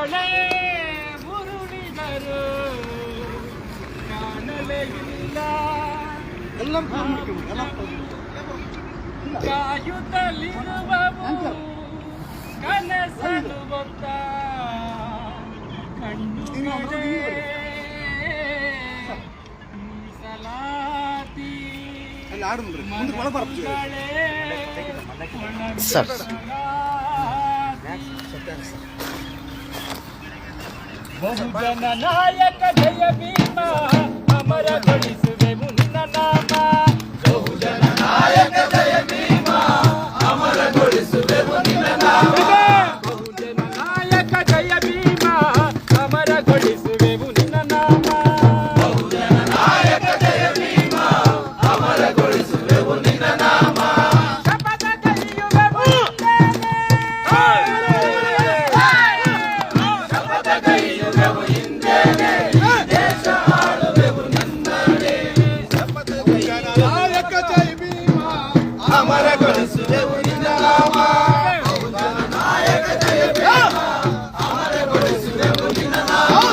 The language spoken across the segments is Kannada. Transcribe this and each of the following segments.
ಹೊಳೆ ಮುರುಳಿದರು ಕಾಣಲೇ ಇಲ್ಲ ಕಾಯುತ್ತಲಿರುವವು ಕನಸಲು ಗೊತ್ತ ಕಣ್ಣುಗಳೇ ಮೀಸಲಾತಿ ಬಹುಜನ ನಾಯಕ ಜಯ ಭೀಮ ಅಮರಗೊಳಿಸುವೆ ಮುನ್ನ ನಾಮ ಬಹುಜನ ನಾಯಕ ಜಯ ಭೀಮ ಅಮರಗೊಳಿಸುವೆ ಮುನ್ನ ನಾಮ ಬಹುಜನ ನಾಯಕ ಜಯ ಭೀಮ ಅಮರಗೊಳಿಸುವೆ ಮುನ್ನ ನಾಮ ಬಹುಜನ ನಾಯಕ ಜಯ ಭೀಮ ಅಮರಗೊಳಿಸುವೆ ಮುನ್ನ ನಾಮ ಶಪಥ ಕೈಯುವೆ ಶಪಥ ಕೈಯುವೆವು ಹಿಂದೇನೆ ದೇಶ ಆಳುವೆವು ನನ್ನಡೆ ಶಪಥ ನಾಯಕ ಜಯ ಭೀಮ ಅಮರಗೊಳಿಸುವೆವು ನಿನ್ನ ನಾಮ ಬಹುಜನ ನಾಯಕ ಜಯ ಭೀಮ ಅಮರಗೊಳಿಸುವೆವು ನಿನ್ನ ನಾಮ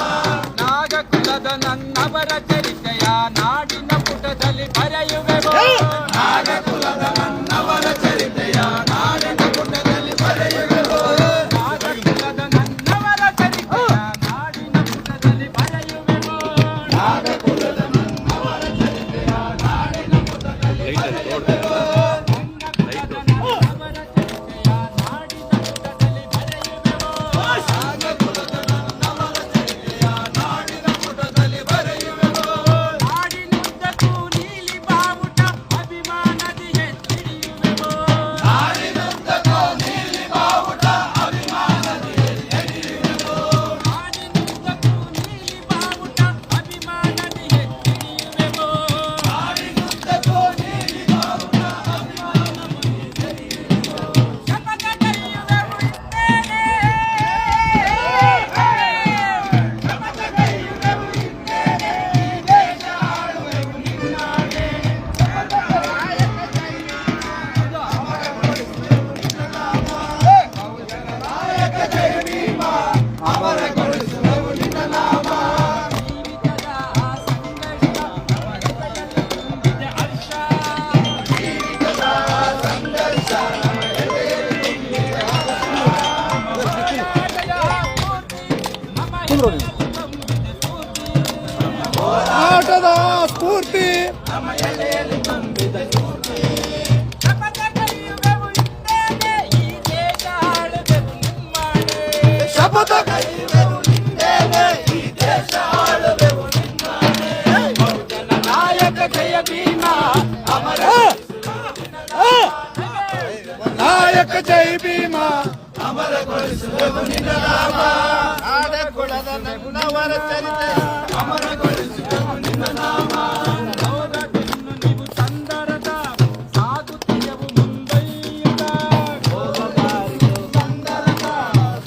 ನಾಗಕುಲದ ನನ್ನವರ ಚರಿತೆಯ ನಾಡಿನ ಪುಟದಲ್ಲಿ ಬರೆಯುವೆವು ನಾಗಕುಲದ ನನ್ನವರ ಚರಿತೆಯ ನಾಡಿನ ಪುಟದಲ್ಲಿ ಬರೆಯುವೆವು ನಾಗಕುಲದ ನನ್ನವರ ಚರಿತೆಯ ನಾಡಿನ ಪುಟದಲ್ಲಿ ಬರೆಯುವೆವು ನಾಗಕುಲದ ನನ್ನವರ ಚರಿತೆಯ ನಾಡಿನ ಪುಟದಲ್ಲಿ ಬರೆಯುವೆವು ನಾಡಿನುದ್ದಕ್ಕೂ ನೀಲಿ ಬಾವುಟ ಅಭಿಮಾನದಿ ಎತ್ತಿಡಿಯುವೆವು ನಾಡಿನುದ್ದಕ್ಕೂ ನೀಲಿ ಬಾವುಟ ಅಭಿಮಾನದಿ ಎತ್ತಿಡಿಯುವೆವು ನಾಡಿನುದ್ದಕ್ಕೂ ನೀಲಿ ಬಾವುಟ ಅಭಿಮಾನದಿ ಎತ್ತಿಡಿಯುವೆವು ನಾಡಿನುದ್ದಕ್ಕೂ ನೀಲಿ ಬಾವುಟ ಅಭಿಮಾನದಿ ಎತ್ತಿಡಿಯುವೆವು ಶಪಥ ಕೈಯುವೆವು ಹಿಂದೇನೆ ಶಪಥ ಕೈಯುವೆವು ಹಿಂದೇನೆ ದೇಶ ಆಳುವೆವು ನಿನ್ನಾಡೆ ಶಪಥ ನಾಯಕ ಜಯ ಭೀಮ ಅಮರಗೊಳಿಸುವೆವು ನಿನ್ನ ನಾಮ ಜೀವಿತದ ಸಂಘರ್ಷ ನಮಗೆದೆಯಲ್ಲಿ ಹರ್ಷ ಜೀವಿತದ ಸಂಘರ್ಷ ಆಟದ ಸ್ಫೂರ್ತಿ ನಮ್ಮ ಎದೆಯಲ್ಲಿ ತುಂಬಿದ ಸ್ಫೂರ್ತಿ ಶಪಥ ಕೈಯುವೆವು ಹಿಂದೇನೆ ಈ ದೇಶ ಆಳುವೆವು ನಿಮ್ಮಾಡೆ ಶಪಥ ಕೈಯುವೆವು ಹಿಂದೇನೆ ಈ ದೇಶ ಆಳುವೆವು ನಿಮ್ಮಾಡೆ ಬಹುಜನ ನಾಯಕ ಜಯ ಭೀಮ ನಾಯಕ ಜೈ ಭೀಮ ಅಮರಗೊಳಿಸುವೆವು ನಿನ್ನ ನಾಮ ನಾಡಕುಲದ ನನ್ನವರ ಚರಿತೆ ಅಮರಗೊಳಿಸುವೆವು ನಿನ್ನ ನಾಮ ಹೋಗದಿನ್ನು ನೀವು ಸಂದರದ ಸಾಗುತ್ತೀಯವು ಮುಂದೈಯುತ್ತ ಹೋಗಬಾರದು ಸಂದರದ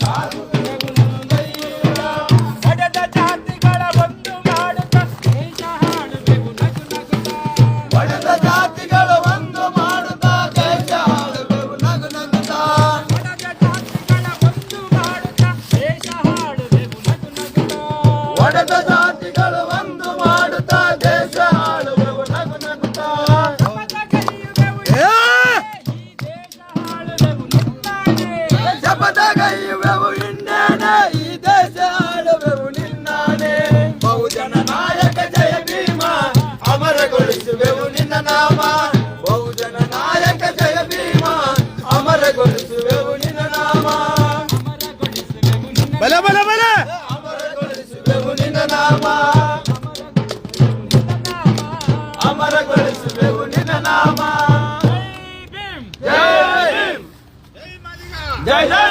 ಸಾಗುತ್ತೀಯವು ಮುಂದೈಯುತ್ತ ಒಡೆದ ಜಾತಿಗಳ ಒಂದು ಮಾಡುತ್ತ ದೇಶ ಹಾಡುವೆವು ನಗು ನಗುತ್ತ ಒಡೆದ ಜಾತಿಗಳ ಒಂದು ಮಾಡುತ್ತ ದೇಶ ಹಾಡುವೆವು ನಗು ನಗುತ್ತ ಒಡೆದ ಜಾತಿಗಳ ಒಂದು ಮಾಡುತ್ತ ದೇಶ ಹಾಡುವೆವು ನಗು ನಗುತ್ತ ಒಡೆದ ಜಾತಿಗಳು ಒಂದು ಮಾಡುತ್ತಾ ದೇಶ ಆಳುವೆವು ನಗು ನಗುತ್ತಾ ಶಪಥ ಕೈಯುವೆವು ಈ ದೇಶ ಆಳುವೆವು ನಿನ್ನಾಡೆ ಶಪಥ ಕೈಯುವೆವು ಹಿಂದೇನೆ ಈ ದೇಶ ಆಳುವೆವು ನಿನ್ನಾಡೆ ಬಹುಜನ ನಾಯಕ ಜಯ ಭೀಮ ಅಮರಗೊಳಿಸುವೆವು ನಿನ್ನ ನಾಮ ಬಹುಜನ ನಾಯಕ ಜಯ ಭೀಮ ಅಮರಗೊಳಿಸುವೆವು ನಿನ್ನ ನಾಮ ಅಮರಗೊಳಿಸುವೆವು ನಿನ್ನ ಬಲ ಬಲ ಬಲ ಅಮರಗೊಳಿಸುವೆವು ನಿನ್ನ ನಾಮ ಅಮರಗೊಳಿಸುವೆವು ನಿನ್ನ ನಾಮ ಜೈ ಭೀಮ್ ಜೈ ಭೀಮ್ ಜೈ ಜೈ